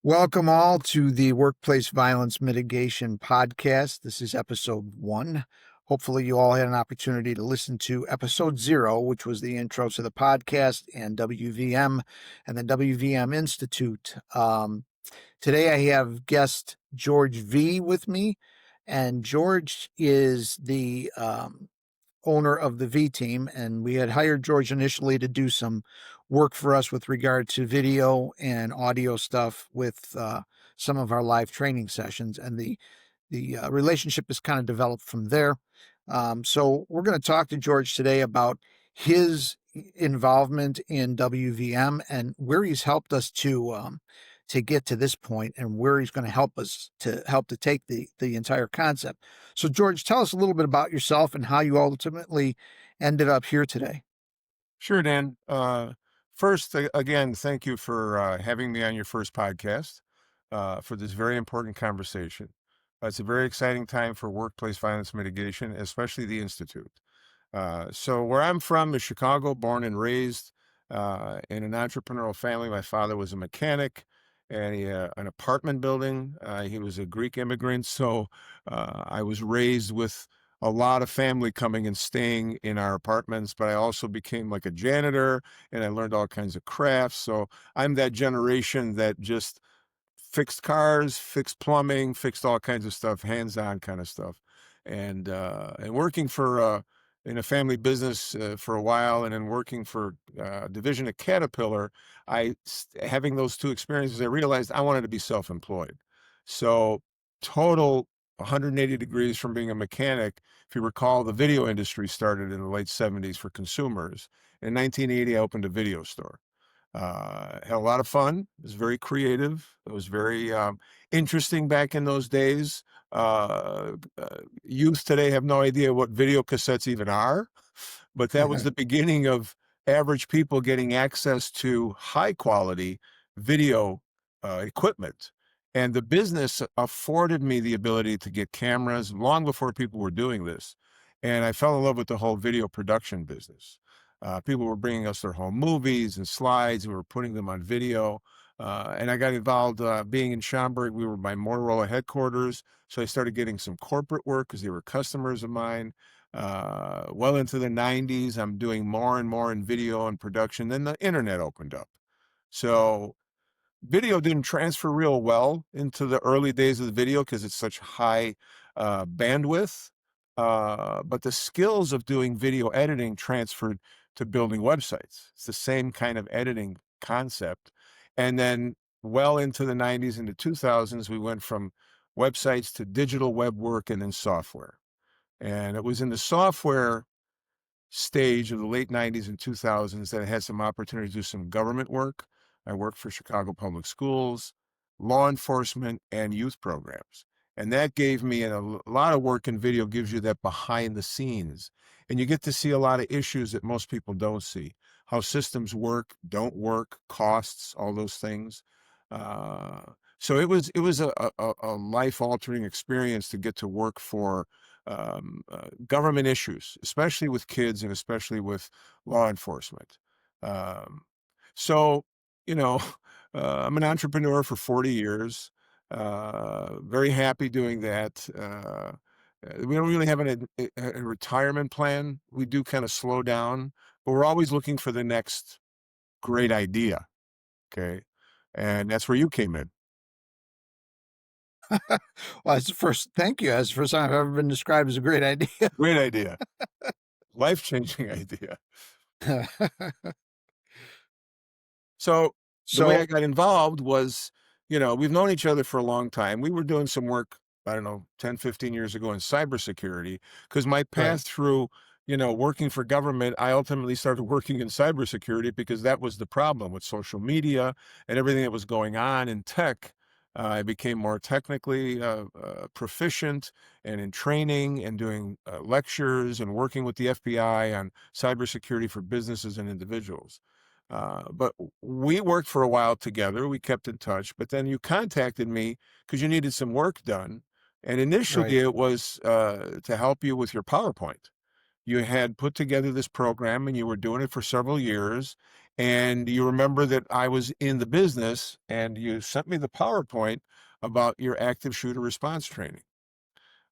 Welcome all to the Workplace Violence Mitigation Podcast. This is episode 1. Hopefully you all had an opportunity to listen to episode 0, which was the intro to the podcast and WVM and the WVM Institute. Today I have guest George V with me, and George is the owner of the V team, and we had hired George initially to do some work for us with regard to video and audio stuff with some of our live training sessions, and the relationship has kind of developed from there. So we're going to talk to George today about his involvement in WVM and where he's helped us to get to this point, and where he's going to help us to take the entire concept. So George, tell us a little bit about yourself and how you ultimately ended up here today. Sure, Dan. First, again, thank you for having me on your first podcast for this very important conversation. It's a very exciting time for workplace violence mitigation, especially the Institute. So where I'm from is Chicago, born and raised in an entrepreneurial family. My father was a mechanic and an apartment building. He was a Greek immigrant, so I was raised with a lot of family coming and staying in our apartments, but I also became like a janitor and I learned all kinds of crafts. So I'm that generation that just fixed cars, fixed plumbing, fixed all kinds of stuff, hands-on kind of stuff. And working for in a family business for a while, and then working for division of Caterpillar, having those two experiences, I realized I wanted to be self-employed. So total 180 degrees from being a mechanic. If you recall, the video industry started in the late 70s for consumers. In 1980, I opened a video store. Had a lot of fun. It was very creative. It was very interesting back in those days. Youth today have no idea what video cassettes even are, but that was the beginning of average people getting access to high quality video equipment. And the business afforded me the ability to get cameras long before people were doing this. And I fell in love with the whole video production business. People were bringing us their home movies and slides. We were putting them on video. And I got involved being in Schaumburg. We were by Motorola headquarters. So I started getting some corporate work because they were customers of mine. Well into the 90s, I'm doing more and more in video and production. Then the internet opened up. So video didn't transfer real well into the early days of the video because it's such high bandwidth. But the skills of doing video editing transferred to building websites. It's the same kind of editing concept. And then well into the 90s and the 2000s, we went from websites to digital web work and then software. And it was in the software stage of the late 90s and 2000s that I had some opportunity to do some government work. I worked for Chicago Public Schools, law enforcement, and youth programs. And that gave me a lot of work in video, gives you that behind the scenes. And you get to see a lot of issues that most people don't see, how systems work, don't work, costs, all those things. So it was a life-altering experience to get to work for government issues, especially with kids and especially with law enforcement. Um, so, you know, I'm an entrepreneur for 40 years. Very happy doing that. We don't really have a retirement plan. We do kind of slow down, but we're always looking for the next great idea. Okay. And that's where you came in. Well, that's the first. Thank you. That's the first time I've ever been described as a great idea. Great idea. Life-changing idea. So the way I So got involved was, we've known each other for a long time. We were doing some work, I don't know, 10, 15 years ago in cybersecurity, because my right, path through, working for government, I ultimately started working in cybersecurity because that was the problem with social media and everything that was going on in tech. I became more technically proficient and in training and doing lectures and working with the FBI on cybersecurity for businesses and individuals. But we worked for a while together. We kept in touch, but then you contacted me because you needed some work done. And initially right. it was to help you with your PowerPoint. You had put together this program and you were doing it for several years. And you remember that I was in the business, and you sent me the PowerPoint about your active shooter response training.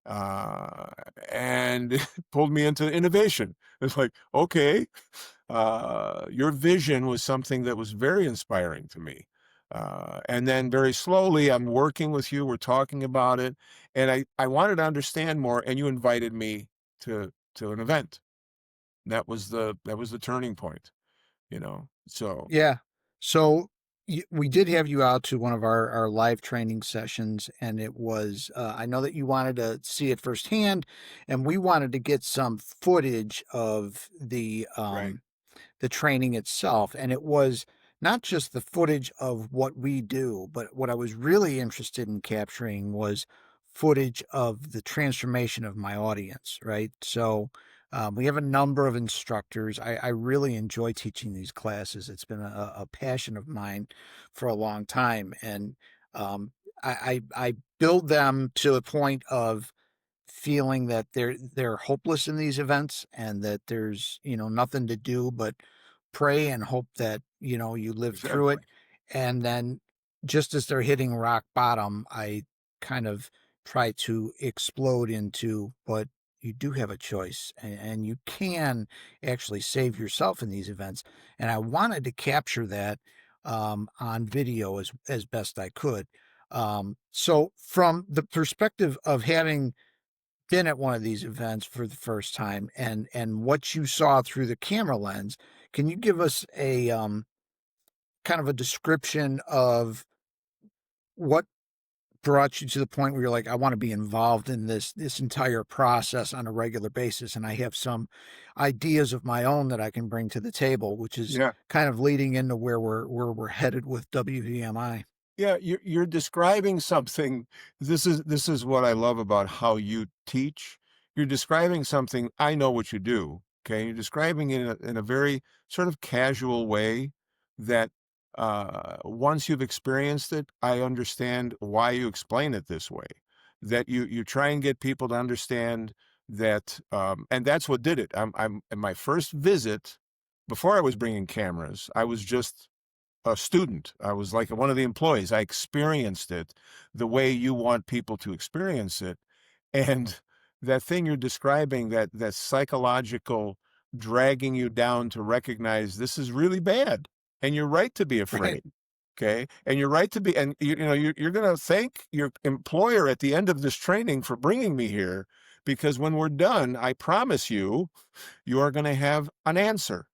Uh, and it pulled me into innovation. It's like, okay, your vision was something that was very inspiring to me. And then very slowly, I'm working with you. We're talking about it, and I wanted to understand more. And you invited me to an event. That was the turning point. So Yeah. So we did have you out to one of our live training sessions, and it was, I know that you wanted to see it firsthand, and we wanted to get some footage of right, the training itself. And it was not just the footage of what we do, but what I was really interested in capturing was footage of the transformation of my audience, right? So we have a number of instructors. I really enjoy teaching these classes. It's been a passion of mine for a long time. And um, I build them to the point of feeling that they're hopeless in these events, and that there's, nothing to do but pray and hope that, you live through exactly. it. And then just as they're hitting rock bottom, I kind of try to explode into, but you do have a choice, and you can actually save yourself in these events. And I wanted to capture that on video as best I could. So from the perspective of having been at one of these events for the first time, and what you saw through the camera lens, can you give us a kind of a description of what brought you to the point where you're like, I want to be involved in this entire process on a regular basis, and I have some ideas of my own that I can bring to the table, which is Yeah. kind of leading into where we're headed with WVMI. Yeah, you're describing something. This is what I love about how you teach. You're describing something. I know what you do. Okay, you're describing it in a very sort of casual way that once you've experienced it, I understand why you explain it this way. That you try and get people to understand that, and that's what did it. I'm in my first visit, before I was bringing cameras, I was just a student. I was like one of the employees. I experienced it the way you want people to experience it. And that thing you're describing, that psychological dragging you down to recognize this is really bad. And you're right to be Right. afraid. Okay. And you're right to be, and you're going to thank your employer at the end of this training for bringing me here, because when we're done, I promise you, you are going to have an answer.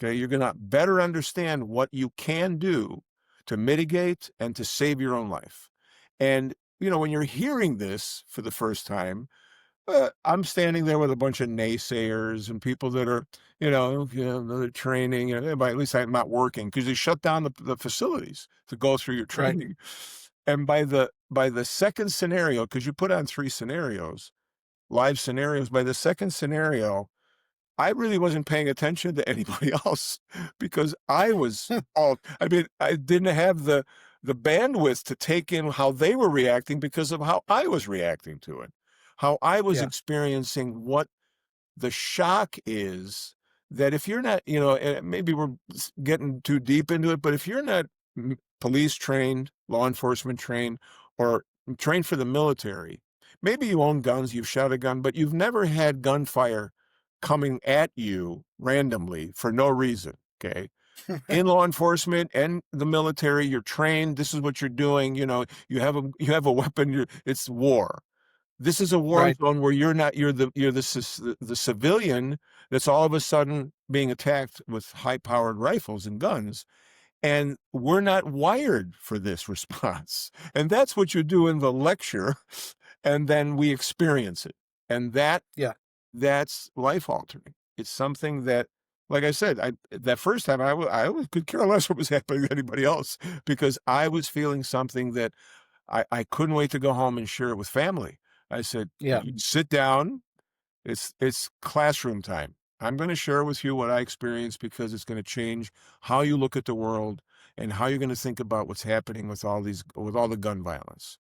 Okay, you're going to better understand what you can do to mitigate and to save your own life. And, when you're hearing this for the first time, I'm standing there with a bunch of naysayers and people that are, they're training. But at least I'm not working, because they shut down the facilities to go through your Right. training. And by the second scenario, because you put on 3 scenarios, live scenarios, by the second scenario, I really wasn't paying attention to anybody else, because I didn't have the bandwidth to take in how they were reacting because of how I was reacting to it, how I was Yeah. experiencing what the shock is. That if you're not, maybe we're getting too deep into it, but if you're not police trained, law enforcement trained, or trained for the military, maybe you own guns, you've shot a gun, but you've never had gunfire coming at you randomly for no reason. Okay. In law enforcement and the military, you're trained. This is what you're doing. You have a weapon. It's war. This is a war Right. zone where you're the civilian that's all of a sudden being attacked with high-powered rifles and guns, and we're not wired for this response. And that's what you do in the lecture, and then we experience it, and Yeah. that's life altering. It's something that, like I said, that first time I could care less what was happening to anybody else, because I was feeling something that I couldn't wait to go home and share it with family. I said, Yeah. sit down. It's classroom time. I'm going to share with you what I experienced, because it's going to change how you look at the world and how you're going to think about what's happening with all the gun violence.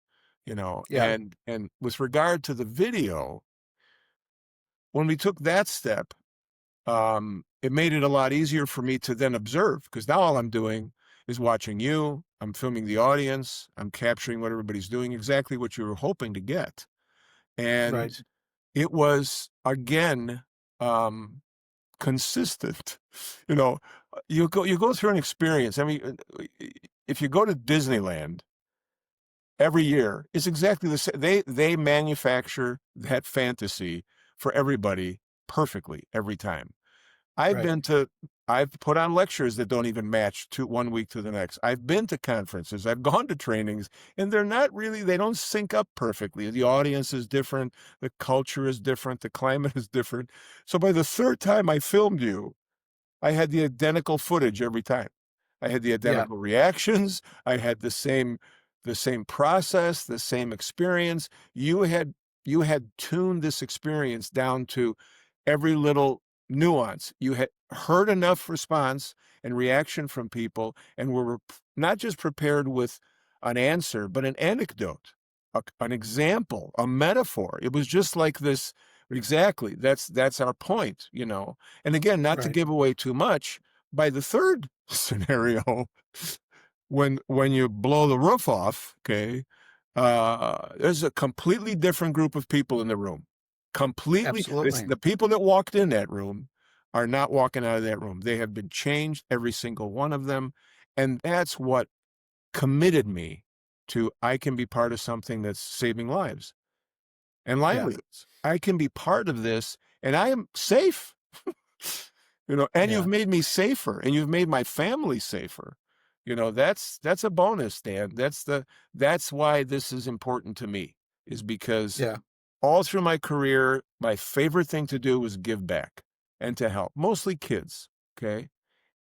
Yeah. And with regard to the video, when we took that step, it made it a lot easier for me to then observe, because now all I'm doing is watching you. I'm filming the audience. I'm capturing what everybody's doing, exactly what you were hoping to get. And Right. it was, again, consistent. You know, you go through an experience. I mean, if you go to Disneyland every year, it's exactly the same. They manufacture that fantasy for everybody perfectly every time. Right. I've put on lectures that don't even match to one week to the next. I've been to conferences, I've gone to trainings, and they don't sync up perfectly. The audience is different, the culture is different, the climate is different. So by the third time I filmed you, I had the identical footage every time. I had the Yeah. identical reactions. I had the same process, the same experience. You had tuned this experience down to every little nuance. You had heard enough response and reaction from people, and were not just prepared with an answer, but an anecdote, an example, a metaphor. It was just like this. Exactly. That's our point, you know. And again, not to Right. give away too much, by the third scenario, when you blow the roof off, okay, there's a completely different group of people in the room. It's Absolutely. the people that walked in that room are not walking out of that room. They have been changed, every single one of them. And that's what committed me to, I can be part of something that's saving lives and Yeah. livelihoods. I can be part of this, and I am safe. You know, and Yeah. you've made me safer, and you've made my family safer. You know, that's a bonus, Dan. That's why this is important to me, is because Yeah. all through my career, my favorite thing to do was give back and to help, mostly kids. Okay.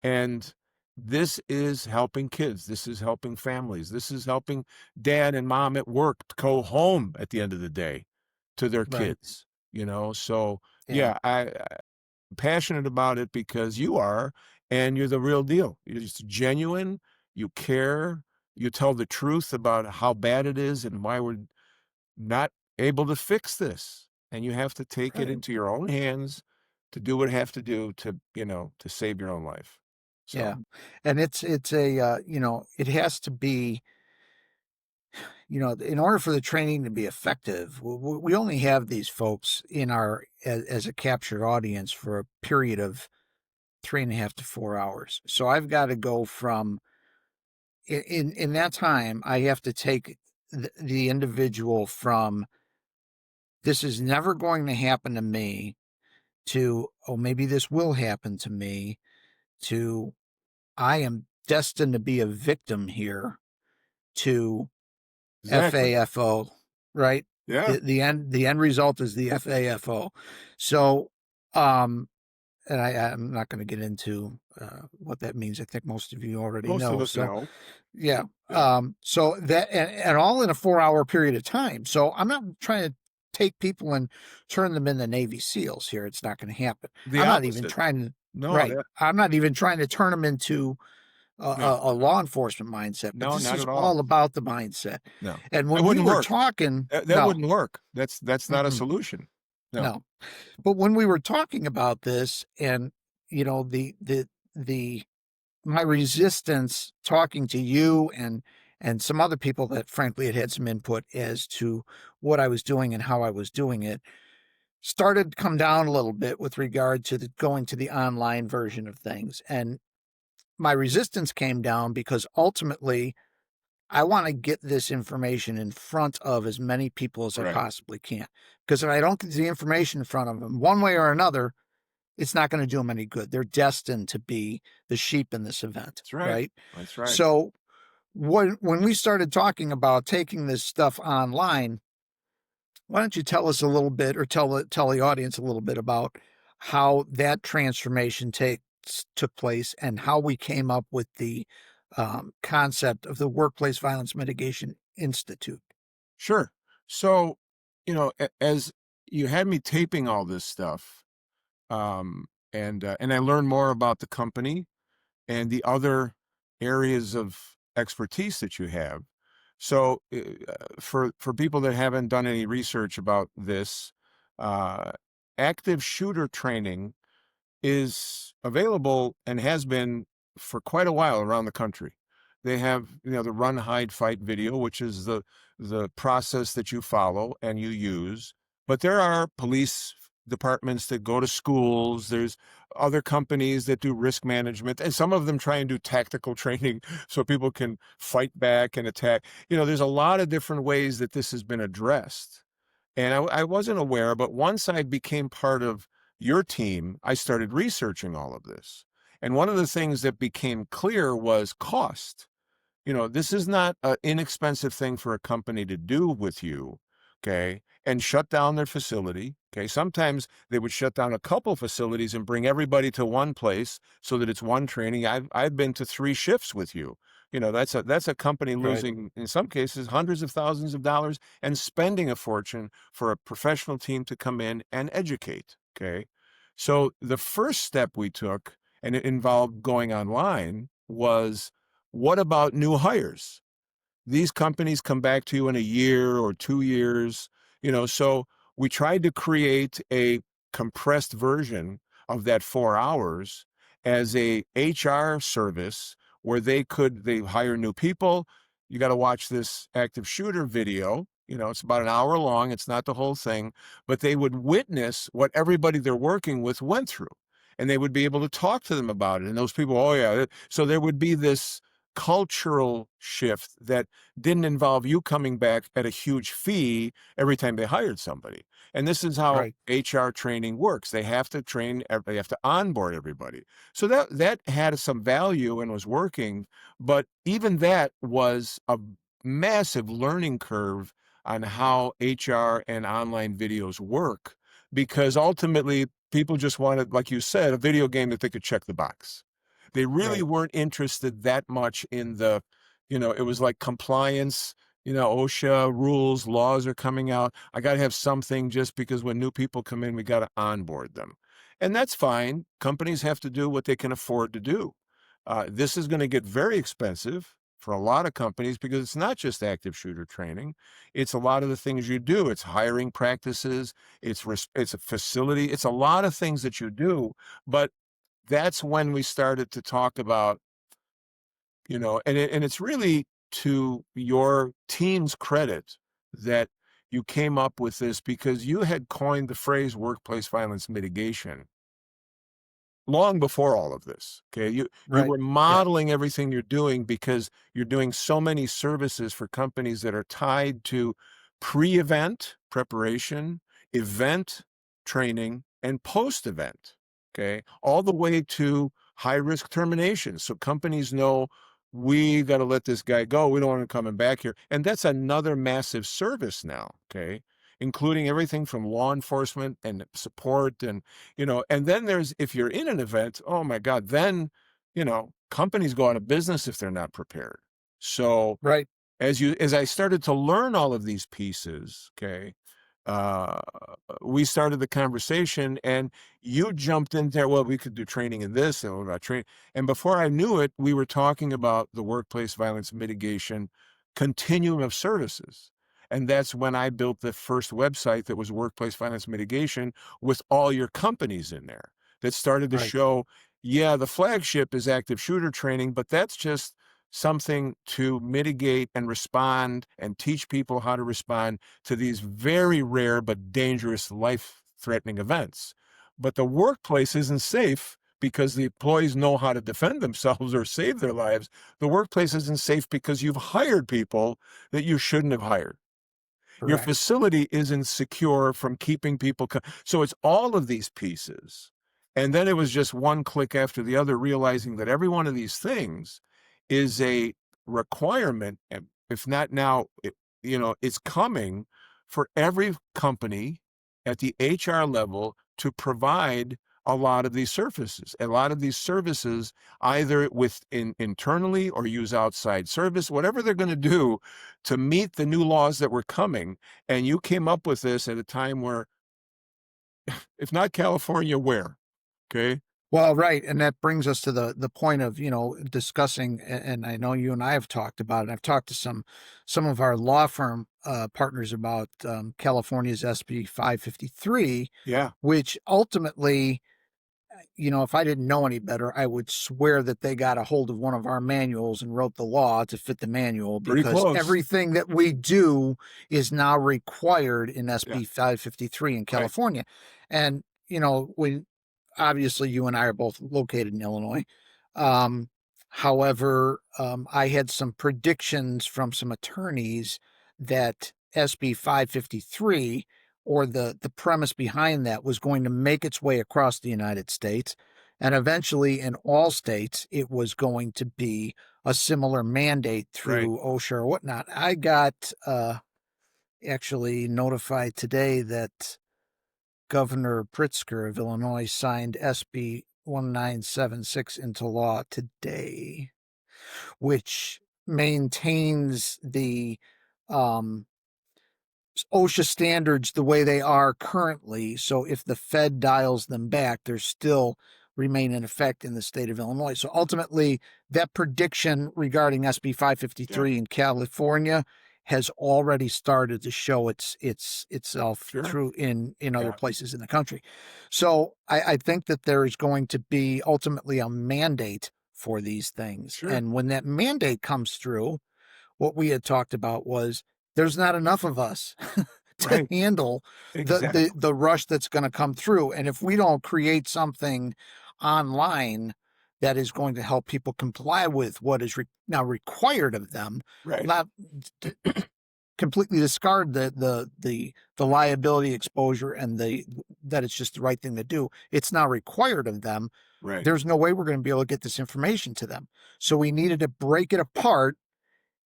And this is helping kids. This is helping families. This is helping dad and mom at work go home at the end of the day to their Right. kids, you know? So Yeah. yeah, I'm passionate about it because you are, and you're the real deal. You're just genuine. You care. You tell the truth about how bad it is and why we're not able to fix this. And you have to take it Right. into your own hands to do what you have to do to, to save your own life. Yeah. So, And it's a, it has to be, in order for the training to be effective, we only have these folks as a captured audience for a period of 3.5 to 4 hours. So I've got to go from, in that time, I have to take the individual from, this is never going to happen to me, to, oh, maybe this will happen to me, to, I am destined to be a victim here, to exactly. FAFO, right? Yeah. The end result is the FAFO. So, and I'm not going to get into what that means. I think most of you already Most of know. us So, know. yeah. Yeah. So that, and all in a 4 hour period of time. So I'm not trying to take people and turn them into Navy SEALs here. It's not going to happen. The I'm not even opposite. trying to, No, right. I'm not even trying to turn them into no, a law enforcement mindset, but no, this not is at all. all about the mindset. No, And that when we wouldn't were work. talking, That no, wouldn't work. That's not a mm-mm, solution. No. no. But when we were talking about this, and the my resistance talking to you and some other people that frankly had some input as to what I was doing and how I was doing it, started to come down a little bit with regard to going to the online version of things. And my resistance came down because ultimately I want to get this information in front of as many people as I Right. possibly can. Because if I don't get the information in front of them one way or another, it's not going to do them any good. They're destined to be the sheep in this event, That's right. right? That's right. So when we started talking about taking this stuff online, why don't you tell us a little bit, or tell the audience a little bit about how that transformation took place and how we came up with the concept of the Workplace Violence Mitigation Institute. Sure. So, as you had me taping all this stuff, and I learned more about the company and the other areas of expertise that you have. So, for people that haven't done any research about this, uh, active shooter training is available and has been for quite a while around the country. They have, the run, hide, fight video, which is the process that you follow and you use. But there are police departments that go to schools. There's other companies that do risk management, and some of them try and do tactical training so people can fight back and attack. There's a lot of different ways that this has been addressed. And I wasn't aware, but once I became part of your team, I started researching all of this. And one of the things that became clear was cost. This is not an inexpensive thing for a company to do with you, okay, and shut down their facility, okay? Sometimes they would shut down a couple facilities and bring everybody to one place so that it's one training. I've been to 3 shifts with you. That's a company Right. losing, in some cases, hundreds of thousands of dollars and spending a fortune for a professional team to come in and educate, okay? So the first step we took, and it involved going online, was, what about new hires? These companies come back to you in a year or 2 years, so we tried to create a compressed version of that 4 hours as a HR service where they hire new people. You got to watch this active shooter video. It's about an hour long. It's not the whole thing, but they would witness what everybody they're working with went through, and they would be able to talk to them about it. And those people, oh yeah. So there would be this cultural shift that didn't involve you coming back at a huge fee every time they hired somebody. And this is how Right. HR training works. They have to train, they have to onboard everybody. So that had some value and was working, but even that was a massive learning curve on how HR and online videos work, because ultimately people just wanted, like you said, a video game that they could check the box. They really Right. weren't interested that much in it was like compliance, OSHA rules, laws are coming out. I got to have something just because when new people come in, we got to onboard them. And that's fine. Companies have to do what they can afford to do. This is going to get very expensive for a lot of companies because it's not just active shooter training. It's a lot of the things you do. It's hiring practices. It's a facility. It's a lot of things that you do. But that's when we started to talk about, and it's really to your team's credit that you came up with this, because you had coined the phrase workplace violence mitigation long before all of this. Okay. You Right. were Yeah. modeling everything you're doing because you're doing so many services for companies that are tied to pre-event preparation, event training, and post-event. Okay. All the way to high risk termination. So companies know, we got to let this guy go. We don't want him coming back here. And that's another massive service now. Okay. Including everything from law enforcement and support and then if you're in an event, oh my God, then, companies go out of business if they're not prepared. So Right. as I started to learn all of these pieces, okay, uh, we started the conversation and you jumped in there. Well, we could do training in this and what about training. And before I knew it, we were talking about the workplace violence mitigation continuum of services. And that's when I built the first website that was workplace violence mitigation with all your companies in there, that started to Right. show, yeah, the flagship is active shooter training, but that's just something to mitigate and respond and teach people how to respond to these very rare but dangerous life-threatening events. But the workplace isn't safe because the employees know how to defend themselves or save their lives. The workplace isn't safe because you've hired people that you shouldn't have hired. Your Correct. facility isn't secure from keeping people. So it's all of these pieces. And then it was just one click after the other, realizing that every one of these things is a requirement. And if not now, it's coming for every company at the HR level to provide a lot of these services. A lot of these services, either internally or use outside service, whatever they're going to do to meet the new laws that were coming. And you came up with this at a time where, if not California, where? Okay. Well, right, and that brings us to the point of, discussing, and I know you and I have talked about it. And I've talked to some of our law firm partners about California's SB 553, Yeah. which ultimately, if I didn't know any better, I would swear that they got a hold of one of our manuals and wrote the law to fit the manual, Pretty because close. everything that we do is now required in SB Yeah. 553 in Right. California. And, obviously you and I are both located in Illinois. However, I had some predictions from some attorneys that SB 553, or the premise behind that, was going to make its way across the United States. And eventually in all states, it was going to be a similar mandate Right. through OSHA or whatnot. I got actually notified today that Governor Pritzker of Illinois signed SB 1976 into law today, which maintains the um, OSHA standards the way they are currently. So if the Fed dials them back, they're still remain in effect in the state of Illinois. So ultimately, that prediction regarding SB 553 in California has already started to show itself Sure. through in other Yeah. places in the country. So I think that there is going to be ultimately a mandate for these things. Sure. And when that mandate comes through, what we had talked about was there's not enough of us to Right. handle Exactly. the rush that's going to come through. And if we don't create something online that is going to help people comply with what is now required of them, Right. not completely discard the liability exposure and that it's just the right thing to do. It's now required of them. Right. There's no way we're going to be able to get this information to them. So we needed to break it apart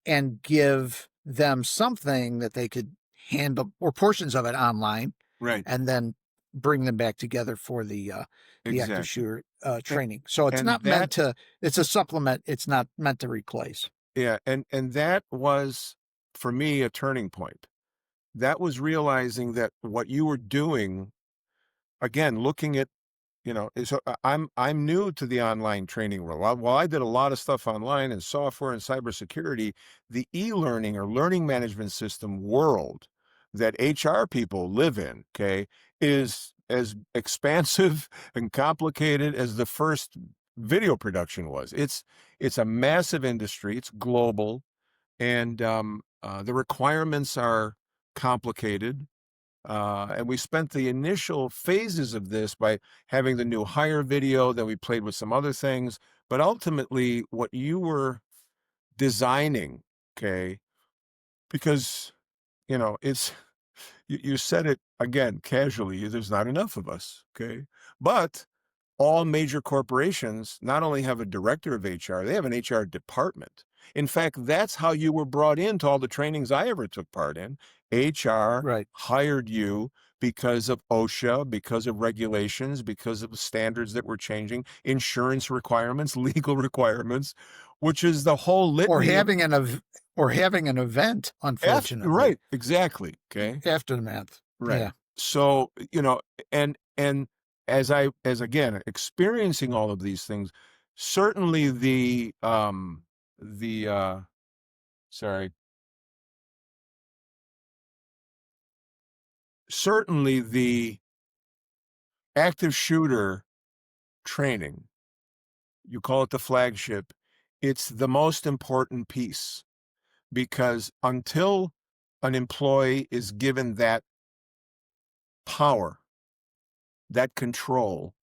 and give them something that they could handle, or portions of it, online, Right. and then bring them back together for the active Exactly. shooter training. So it's And not meant to, it's a supplement. It's not meant to replace. Yeah, and that was, for me, a turning point. That was realizing that what you were doing, again, looking at, I'm new to the online training world. While I did a lot of stuff online and software and cybersecurity, the e-learning or learning management system world that HR people live in, okay, is as expansive and complicated as the first video production was. It's a massive industry. It's global, and the requirements are complicated. And we spent the initial phases of this by having the new hire video, then we played with some other things. But ultimately, what you were designing, okay, because, it's, you said it again casually, there's not enough of us, okay? But all major corporations not only have a director of HR, they have an HR department. In fact, that's how you were brought into all the trainings I ever took part in. HR Right. hired you because of OSHA, because of regulations, because of standards that were changing, insurance requirements, legal requirements, which is the whole litany. Or having an event, unfortunately. Right, exactly. Okay. Aftermath. Right. Yeah. So, and as again, experiencing all of these things, certainly certainly the active shooter training, you call it the flagship, it's the most important piece, because until an employee is given that power, that control,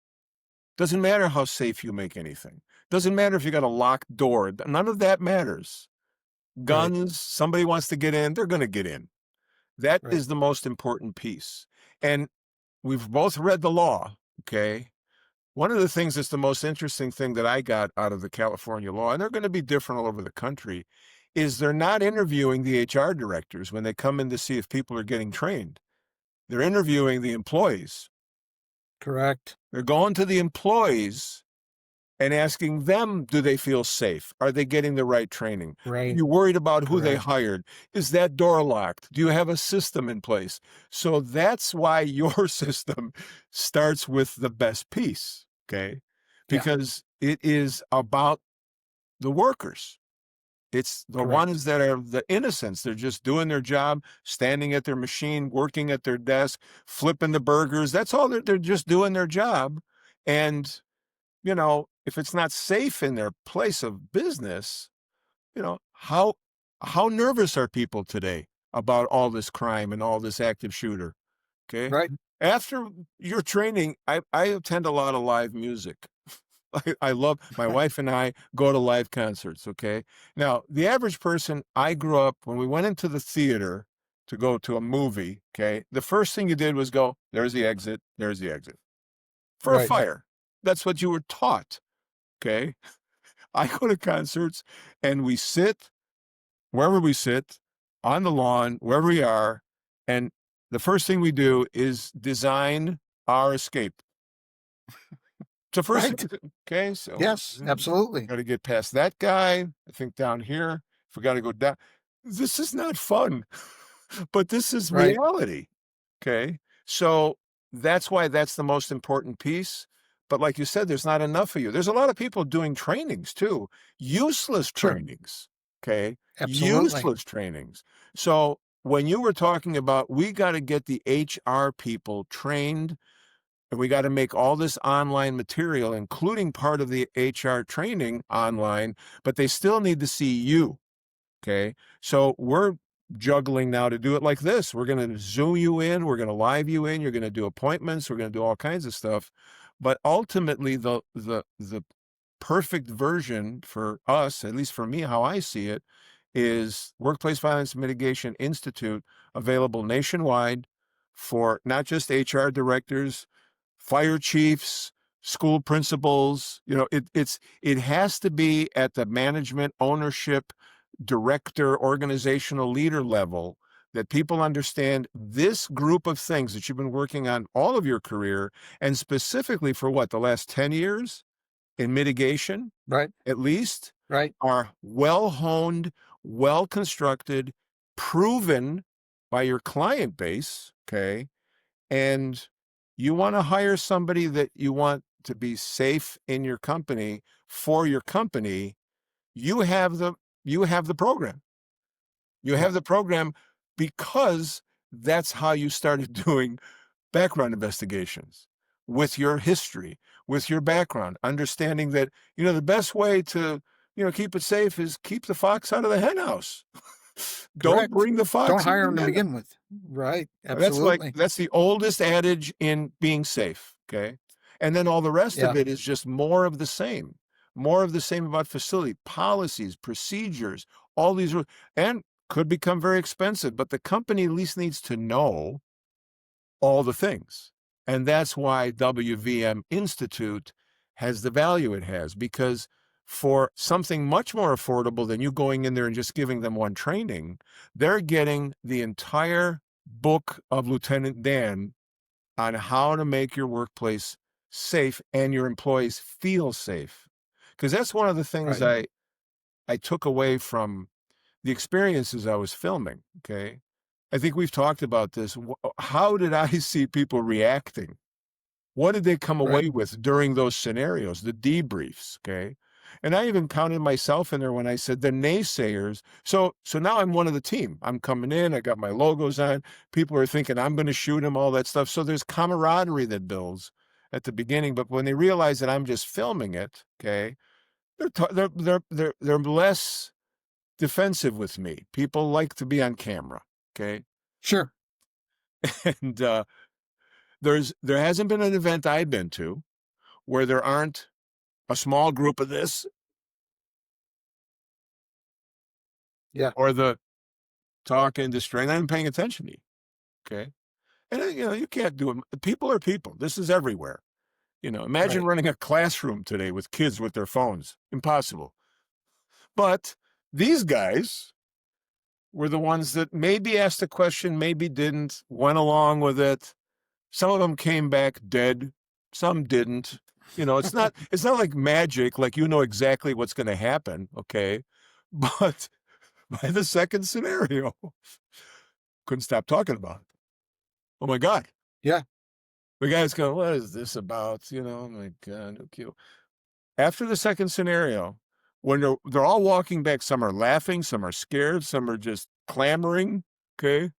doesn't matter how safe you make anything. Doesn't matter if you got a locked door. None of that matters. Guns, somebody wants to get in, they're going to get in. That Right. is the most important piece. And we've both read the law, okay? One of the things that's the most interesting thing that I got out of the California law, and they're going to be different all over the country, is they're not interviewing the HR directors when they come in to see if people are getting trained. They're interviewing the employees. Correct. They're going to the employees and asking them, do they feel safe? Are they getting the right training? Right. Are you worried about who they Correct. hired? Is that door locked? Do you have a system in place? So that's why your system starts with the best piece, okay? Because it is about the workers. It's the Correct. ones that are the innocents. They're just doing their job, standing at their machine, working at their desk, flipping the burgers. That's all they're just doing their job. And if it's not safe in their place of business, how nervous are people today about all this crime and all this active shooter? Okay. Right. After your training, I attend a lot of live music. I love, my wife and I go to live concerts. Okay. Now, the average person, I grew up, when we went into the theater to go to a movie, okay, the first thing you did was go, there's the exit, there's the exit. For a Right. fire. That's what you were taught. Okay. I go to concerts and we sit wherever we sit, on the lawn, wherever we are, and the first thing we do is design our escape. It's the first Right. thing. Okay, so Yes, absolutely. got to get past that guy. I think down here, if we got to go down, this is not fun, but this is Right. reality. Okay, so that's why that's the most important piece. But like you said, there's not enough of you. There's a lot of people doing trainings too, useless Sure. trainings. Okay, Absolutely. useless trainings. So when you were talking about, we got to get the HR people trained, and we got to make all this online material, including part of the HR training online, but they still need to see you. Okay. So we're juggling now to do it like this. We're going to Zoom you in. We're going to live you in. You're going to do appointments. We're going to do all kinds of stuff. But ultimately, the perfect version for us, at least for me, how I see it, is Workplace Violence Mitigation Institute, available nationwide for not just HR directors, fire chiefs, school principals. It has to be at the management, ownership, director, organizational leader level, that people understand this group of things that you've been working on all of your career, and specifically for what, the last 10 years in mitigation, Right. at least, Right. are well honed, well constructed, proven by your client base. Okay. And you want to hire somebody that you want to be safe in your company, for your company. You have the program. You Yeah. have the program because that's how you started doing background investigations, with your history, with your background, understanding that, the best way to, keep it safe is keep the fox out of the henhouse. Don't Correct. bring the Don't fox hire into them the to henhouse. begin with. Right. Absolutely. That's the oldest adage in being safe. Okay. And then all the rest Yeah. of it is just more of the same about facility policies, procedures, all these, and could become very expensive, but the company at least needs to know all the things. And that's why WVM Institute has the value it has, because for something much more affordable than you going in there and just giving them one training, they're getting the entire book of Lieutenant Dan on how to make your workplace safe and your employees feel safe. Because that's one of the things Right. I took away from the experiences I was filming. Okay. I think we've talked about this. How did I see people reacting? What did they come Right. away with during those scenarios, the debriefs? Okay. And I even counted myself in there when I said the naysayers. So now I'm one of the team. I'm coming in, I got my logos on. People are thinking I'm going to shoot him, all that stuff. So there's camaraderie that builds at the beginning. But when they realize that I'm just filming it, okay, they're less defensive with me. People like to be on camera. Okay. Sure. And there hasn't been an event I've been to where there aren't a small group of this, Yeah. or the talk industry, and I'm paying attention to you. Okay. And you can't do it. People are people. This is everywhere. Imagine Right. running a classroom today with kids with their phones. Impossible. But these guys were the ones that maybe asked a question, maybe didn't, went along with it. Some of them came back dead. Some didn't. It's not like magic, like exactly what's going to happen. Okay. But by the second scenario, couldn't stop talking about it. Oh my God. Yeah. The guy's going, what is this about? Oh my God. Okay. After the second scenario, when they're all walking back, some are laughing, some are scared, some are just clamoring. Okay.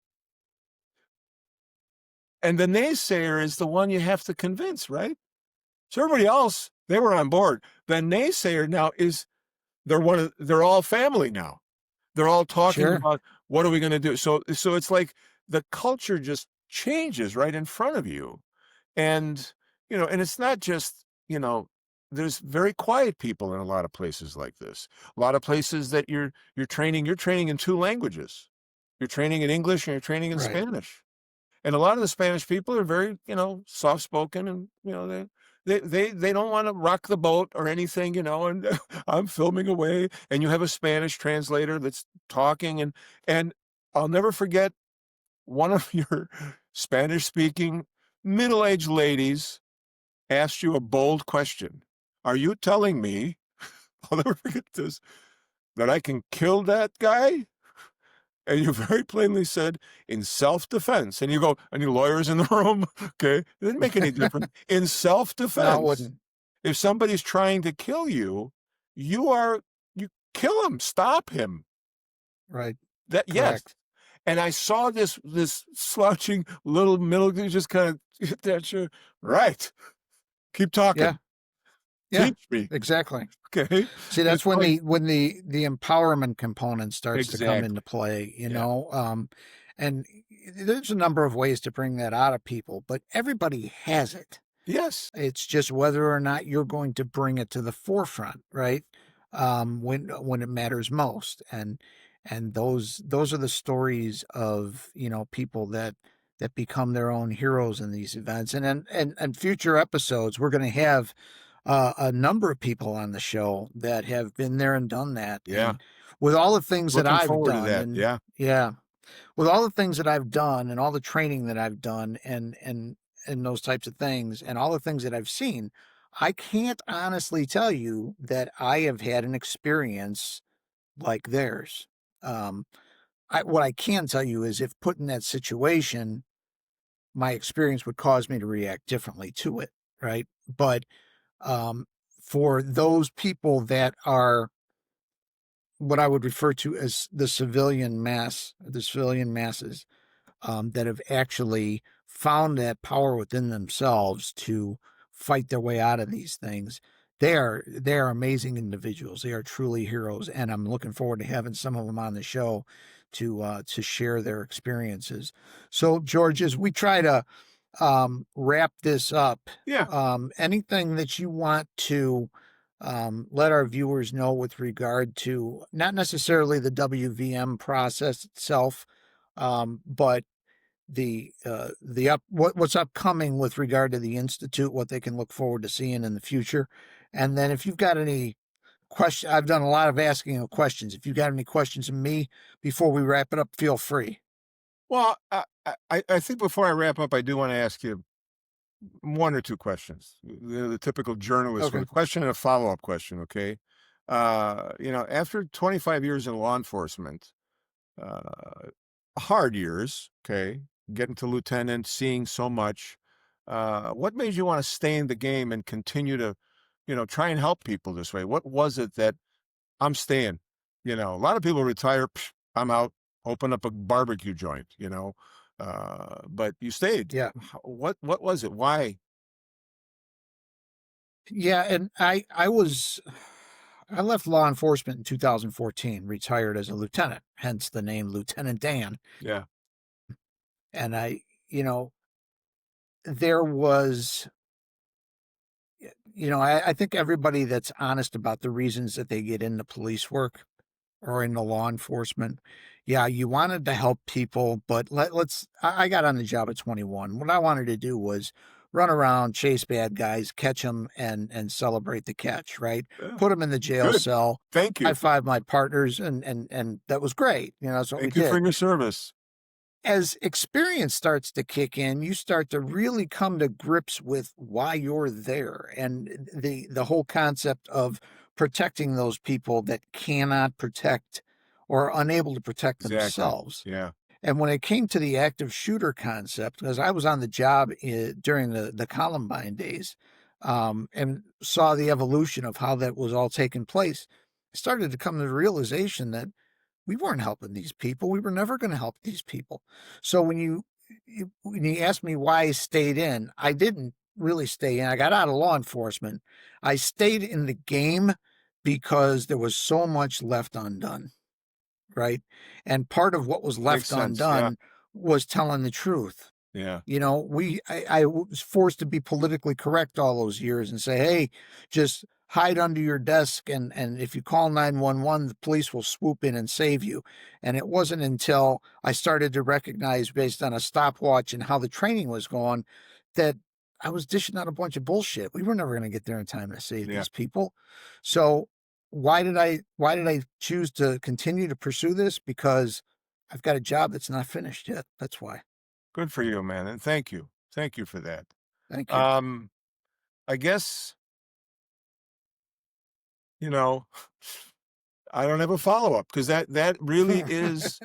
And the naysayer is the one you have to convince, right? So everybody else They were on board. The naysayer now they're all family now. They're all talking Sure. about what are we going to do. So it's like the culture just changes right in front of you. And, and it's not just, there's very quiet people in a lot of places like this. A lot of places that you're training in two languages. You're training in English and you're training in Right. Spanish. And a lot of the Spanish people are very, soft spoken, and, they don't want to rock the boat or anything, and I'm filming away, and you have a Spanish translator that's talking, and I'll never forget one of your Spanish speaking middle-aged ladies asked you a bold question. Are you telling me, I'll never forget this, that I can kill that guy? And you very plainly said, in self-defense. And you go, any lawyers in the room? Okay. It didn't make any difference. In No, it self-defense. wouldn't. If somebody's trying to kill you, you kill him, stop him. Right. Yes. Correct. And I saw this slouching little middle dude just kind of hit that shit. Right. Keep talking. Yeah. Yeah. Teach me. Exactly. Okay. See, that's It's when like- the empowerment component starts to come into play, and there's a number of ways to bring that out of people, but everybody has it. Yes. It's just whether or not you're going to bring it to the forefront, right? When it matters most. And those are the stories of, people that become their own heroes in these events. And future episodes, we're going to have a number of people on the show that have been there and done that. Yeah. And with all the things Looking that I've forward to done, that. and Yeah. with all the things that I've done and all the training that I've done and those types of things and all the things that I've seen, I can't honestly tell you that I have had an experience like theirs. What I can tell you is if put in that situation, my experience would cause me to react differently to it, right? But for those people that are what I would refer to as the civilian masses, that have actually found that power within themselves to fight their way out of these things, they are amazing individuals. They are truly heroes, and I'm looking forward to having some of them on the show to share their experiences. So, George, as we try to wrap this up, anything that you want to let our viewers know with regard to not necessarily the WVM process itself, but what's upcoming with regard to the Institute, what they can look forward to seeing in the future. And then if you've got any questions, I've done a lot of asking of questions. If you've got any questions of me before we wrap it up, feel free. Well, I think before I wrap up, I do want to ask you one or two questions. The typical journalist with a question and a follow-up question. Okay. After 25 years in law enforcement, hard years, okay, getting to lieutenant, seeing so much, what made you want to stay in the game and continue to, try and help people this way? What was it that I'm staying? A lot of people retire, I'm out, open up a barbecue joint, but you stayed. Yeah. What was it? Why? Yeah. And I left law enforcement in 2014, retired as a lieutenant, hence the name Lieutenant Dan. Yeah. And there was, I think everybody that's honest about the reasons that they get into police work or into law enforcement, yeah, you wanted to help people, but I got on the job at 21. What I wanted to do was run around, chase bad guys, catch them, and celebrate the catch, right? Yeah. Put them in the jail cell. Thank you. High five my partners, and that was great. That's what we did. Thank you for your service. As experience starts to kick in, you start to really come to grips with why you're there, and the whole concept of protecting those people that cannot protect or are unable to protect themselves. Yeah. And when it came to the active shooter concept, because I was on the job during the Columbine days, and saw the evolution of how that was all taking place, I started to come to the realization that we weren't helping these people. We were never going to help these people. So when you asked me why I stayed in, I didn't really stay in. I got out of law enforcement. I stayed in the game because there was so much left undone, right? And part of what was Makes left sense. Yeah. undone was telling the truth. Yeah. You know, I was forced to be politically correct all those years and say, hey, just hide under your desk, and if you call 911, the police will swoop in and save you. And it wasn't until I started to recognize, based on a stopwatch and how the training was going, that I was dishing out a bunch of bullshit. We were never going to get there in time to save Yeah. these people. So why did I choose to continue to pursue this? Because I've got a job that's not finished yet. That's why. Good for you, man. And thank you. Thank you for that. Thank you. Um, I guess, you know, I don't have a follow-up because that really is,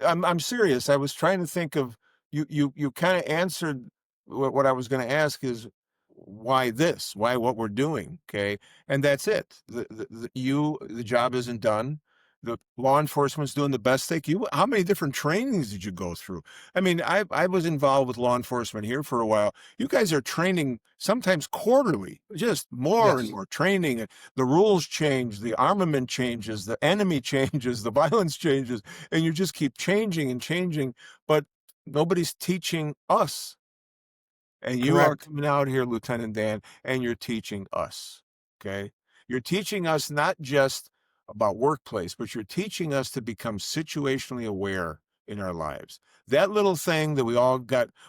I'm serious. I was trying to think of, you kind of answered what I was going to ask is why this, why what we're doing, okay? And that's it. The job isn't done. The law enforcement's doing the best they can. How many different trainings did you go through? I mean, I was involved with law enforcement here for a while. You guys are training sometimes quarterly, just more and Yes, more training. The rules change, the armament changes, the enemy changes, the violence changes, and you just keep changing and changing, but nobody's teaching us. And you are correct. coming out here, Lieutenant Dan, and you're teaching us, okay? You're teaching us not just about workplace, but you're teaching us to become situationally aware in our lives. That little thing that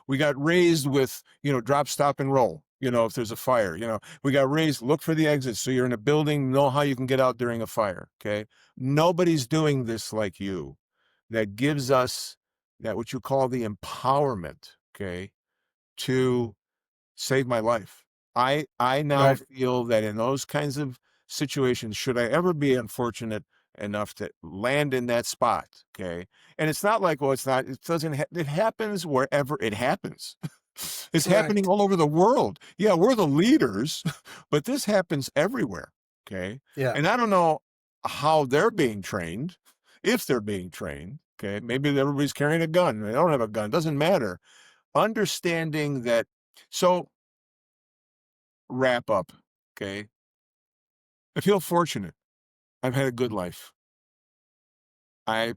we got raised with, drop, stop, and roll. If there's a fire, we got raised, look for the exit. So you're in a building, know how you can get out during a fire, okay? Nobody's doing this like you. That gives us that what you call the empowerment, okay, to save my life. I now Right. feel that in those kinds of situations, should I ever be unfortunate enough to land in that spot, okay? And it's not like, well, it happens wherever it happens. It's happening Correct. all over the world. Yeah, we're the leaders, but this happens everywhere, okay? Yeah. And I don't know how they're being trained, if they're being trained, okay? Maybe everybody's carrying a gun. They don't have a gun. Doesn't matter. Understanding that. So wrap up, okay? I feel fortunate. I've had a good life. I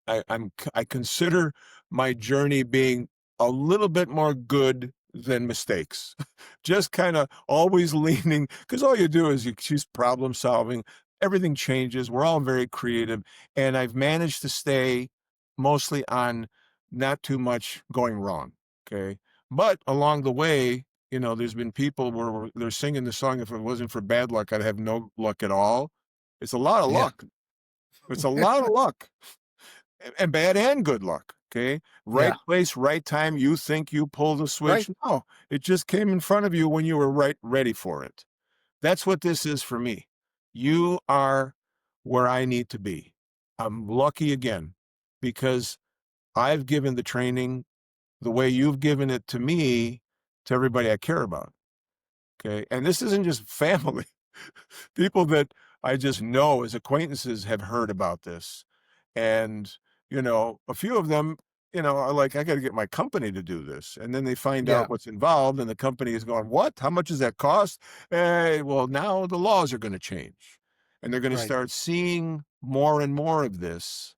I consider my journey being a little bit more good than mistakes. Just kind of always leaning, because all you do is you choose problem solving. Everything changes. We're all very creative, and I've managed to stay mostly on not too much going wrong. Okay, but along the way, there's been people where they're singing the song. If it wasn't for bad luck, I'd have no luck at all. It's a lot of Yeah. luck. It's a lot of luck. And bad and good luck, okay? Right Yeah. place, right time. You think you pulled a Right. switch. No, it just came in front of you when you were ready for it. That's what this is for me. You are where I need to be. I'm lucky again because I've given the training the way you've given it to me, to everybody I care about, okay? And this isn't just family. People that I just know as acquaintances have heard about this. And, a few of them, are like, I got to get my company to do this. And then they find Yeah. out what's involved, and the company is going, what? How much does that cost? Well, now the laws are going to change. And they're going to Right. start seeing more and more of this.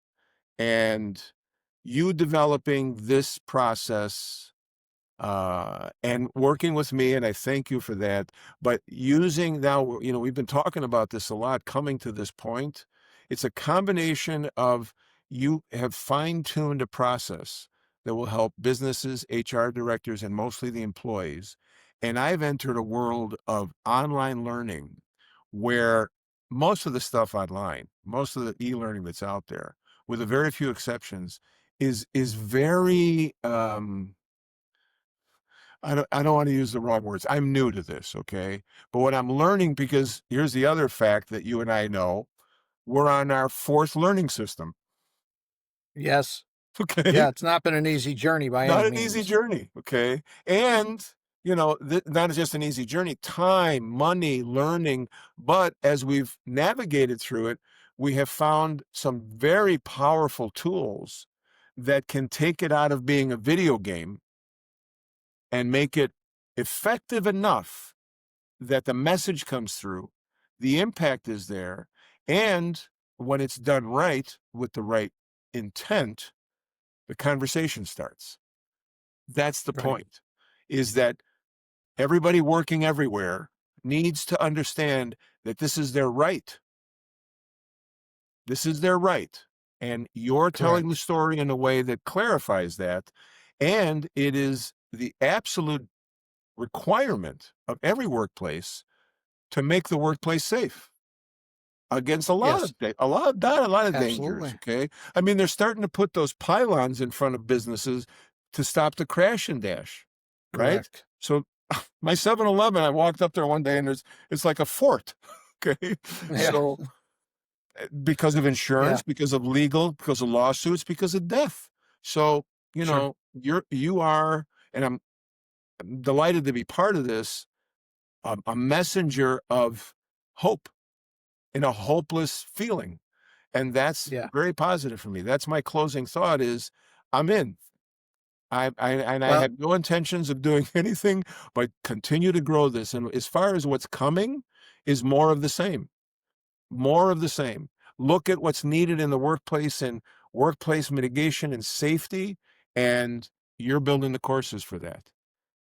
And you developing this process and working with me, and I thank you for that. But using now, we've been talking about this a lot, coming to this point. It's a combination of you have fine-tuned a process that will help businesses, HR directors, and mostly the employees. And I've entered a world of online learning where most of the stuff online, most of the e-learning that's out there, with a very few exceptions, is very I don't want to use the wrong words. I'm new to this, okay? But what I'm learning, because here's the other fact that you and I know, we're on our fourth learning system, Yes. okay? Yeah. It's not been an easy journey by any Not an easy means. journey, okay? And, not just an easy journey, time, money, learning. But as we've navigated through it, we have found some very powerful tools that can take it out of being a video game and make it effective enough that the message comes through, the impact is there, and when it's done right with the right intent, the conversation starts. That's the Right. point, is that everybody working everywhere needs to understand that this is their right. This is their right. And you're telling the Correct. story in a way that clarifies that. And it is the absolute requirement of every workplace to make the workplace safe against a lot Yes, of not a lot of dangers. absolutely. Okay, I mean, they're starting to put those pylons in front of businesses to stop the crash and dash, right? Correct. So my 7-Eleven, I walked up there one day and it's like a fort. Okay, Yeah. so because of insurance, Yeah. because of legal, because of lawsuits, because of death. So Sure. you are, and I'm delighted to be part of this, a messenger of hope in a hopeless feeling. And that's Yeah. very positive for me. That's my closing thought is I'm in. I Well, had no intentions of doing anything but continue to grow this. And as far as what's coming is more of the same, more of the same. Look at what's needed in the workplace and workplace mitigation and safety, and you're building the courses for that.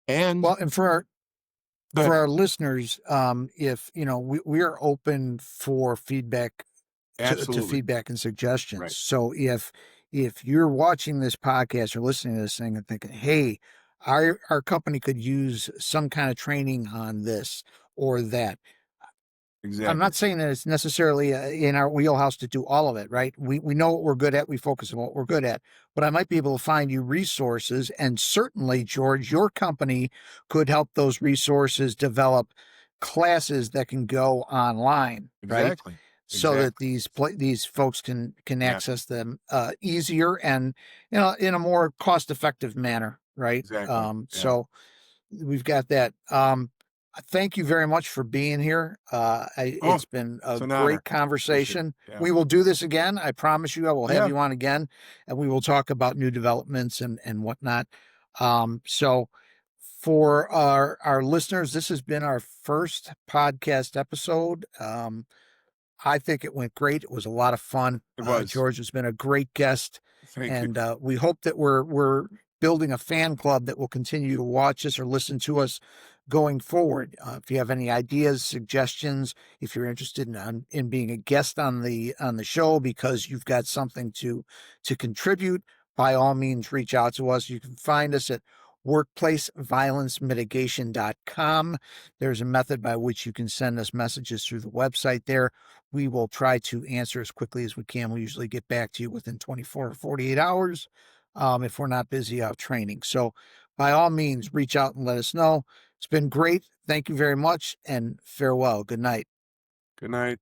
And and go for ahead. our listeners, if we are open for feedback to Absolutely. feedback and suggestions. Right. So if you're watching this podcast or listening to this thing and thinking, hey, our company could use some kind of training on this or that. I'm Exactly. not saying that it's necessarily in our wheelhouse to do all of it, right? We know what we're good at. We focus on what we're good at. But I might be able to find you resources. And certainly, George, your company could help those resources develop classes that can go online, right? Exactly. So that Exactly. these folks can Yeah. access them easier and in a more cost effective manner, right? Exactly. Yeah. So we've got that. Thank you very much for being here. Oh, It's been a it's an honor. great Appreciate it. conversation. Yeah. We will do this again. I promise you, I will have Yeah. you on again, and we will talk about new developments and whatnot. So for our listeners, this has been our first podcast episode. I think it went great. It was a lot of fun. It was. George has been a great guest, Thank you. and we hope that we're building a fan club that will continue to watch us or listen to us going forward. If you have any ideas, suggestions, if you're interested in being a guest on the show because you've got something to contribute, by all means, reach out to us. You can find us at workplaceviolencemitigation.com. There's a method by which you can send us messages through the website there. We will try to answer as quickly as we can. We usually get back to you within 24 or 48 hours if we're not busy out training. So by all means, reach out and let us know. It's been great. Thank you very much and farewell. Good night. Good night.